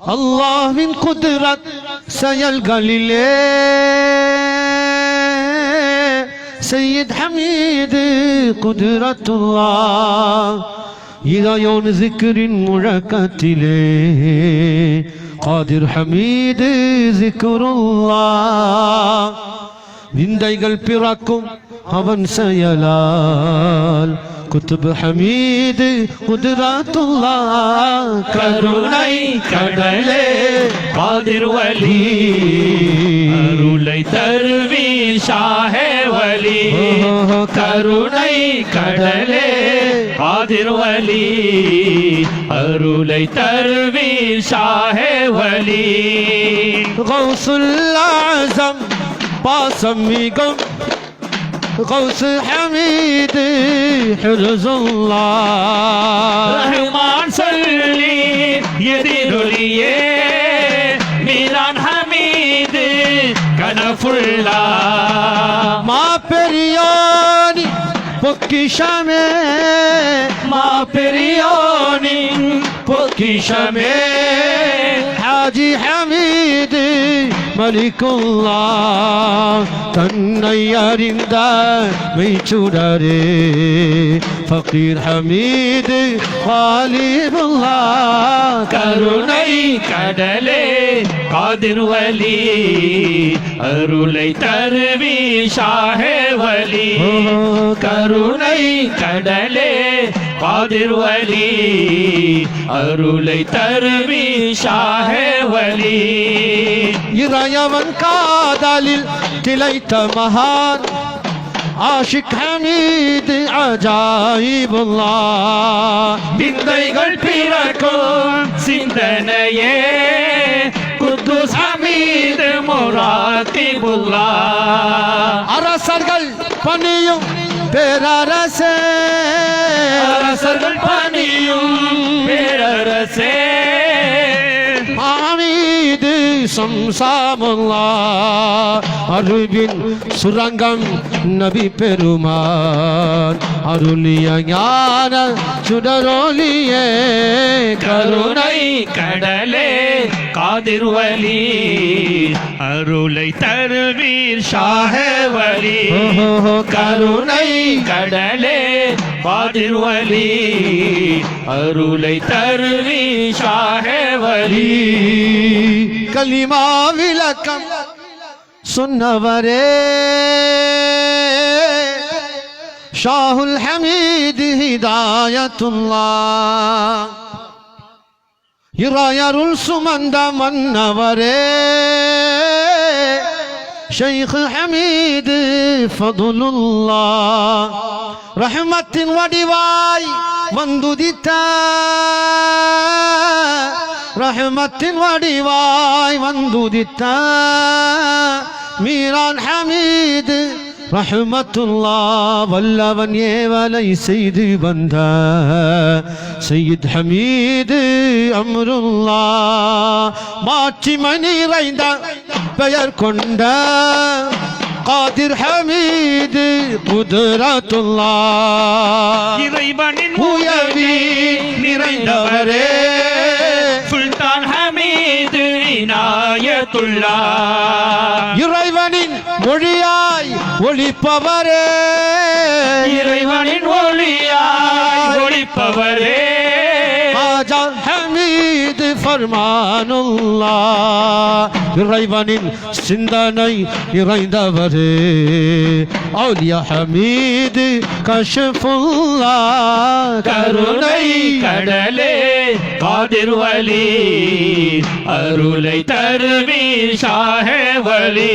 அல்லாஹ்வின் குத்ரத் செயல்களிலே சையத் ஹமீது குத்ரத்துல்லாஹ் இறையோன் ஜிக்ரின் முழக்கத்திலே காதிர் ஹமீது ஜிக்ருல்லாஹ் விந்தைகள் பிறக்கும் அவன் செயலால் குத்துப் ஹமீது குத்ரத்துல்லாஹ் கருணை கடலே காதிர் வலி அருளை தருவீர் ஷாஹே வலி கருணை கடலே காதிர் வலி அருளை தருவீர் ஷாஹே வலி கௌசுல் ஆஸம் பாசம் மிகும் கௌஸ் ஹமீது ஹிர்ஸுல்லாஹ் ரஹ்மான் சொல்லி எதிரொலியே மீரான் ஹமீது கனஃபுல்லா மா பெரியோனி பொக்கிஷமே மா பெரியோனின் பொக்கிஷமே ஹாஜி ஹமீது மலிக்குல்லாஹ் தன்னை அறிந்த மெய்ச்சுடரே ஃபகீர் ஹமீது காலிபுல்லாஹ் கருணை கடலே காதிர் வலி அருளை தருவி ஷாஹே வலி கருணை கடலே காதிர் வலி அருளை தருவி ஷாஹே வலி இறையவன் காதலில் திளைத்த மகான் ஆஷிக் ஹமீது அஜாயிபுல்லாஹ் விந்தைகள் பிறக்கும் சிந்தனையே குத்துஸ் ஹமீது முராத்திபுல்லாஹ் அரசர்கள் பணியும் பேரரசே அரசர்கள் பணியும் பேரரசே ஹமீது சம்சாமுல்லாஹ் அருவின் சுரங்கம் நபி பெருமான் அருளிய ஞான சுடரொலியே கருணை கடலே காதிர் வலி அருளை தருவீர் ஷாஹே வலி கருணை கடலே காதிர் வலி அருளை தருவீர் ஷாஹே வலி கலிமா விளக்கம் சொன்னவரே ஷாஹுல் ஹமீது ஹிதாயத்துல்லாஹ் இறையருள் சுமந்த மன்னவரே ஷைக் ஹமீது ஃபதுலுல்லாஹ் ரஹ்மத்தின் வடிவாய் வந்துதித்த ரஹ்மத்தின் வடிவாய் வந்துதித்த மீரான் ஹமீது ரஹ்மத்துல்லாஹ் வல்லவன் ஏவலை செய்து வந்த சையத் ஹமீது அம்ருல்லாஹ் மாட்சிமை நிறைந்த பெயர் கொண்ட காதிர் ஹமீது குத்ரத்துல்லாஹ் இறைவனின் உயர்வி நிறைந்தவரே சுல்தான் ஹமீது இனாயத்துல்லாஹ் இறைவனின் மொழியாய் ஒளிப்பவரே இறைவனின் ஒளியாய் ஒளிப்பவரே ஆஜா ஹமீது ஃபர்மானுல்லாஹ் இறைவனின் சிந்தனை நிறைந்தவரே அவுலியா ஹமீது கஷ்ஃபுல்லாஹ் கருணை கடலே காதிர் வலி அருளை தருவீர் ஷாஹே வலி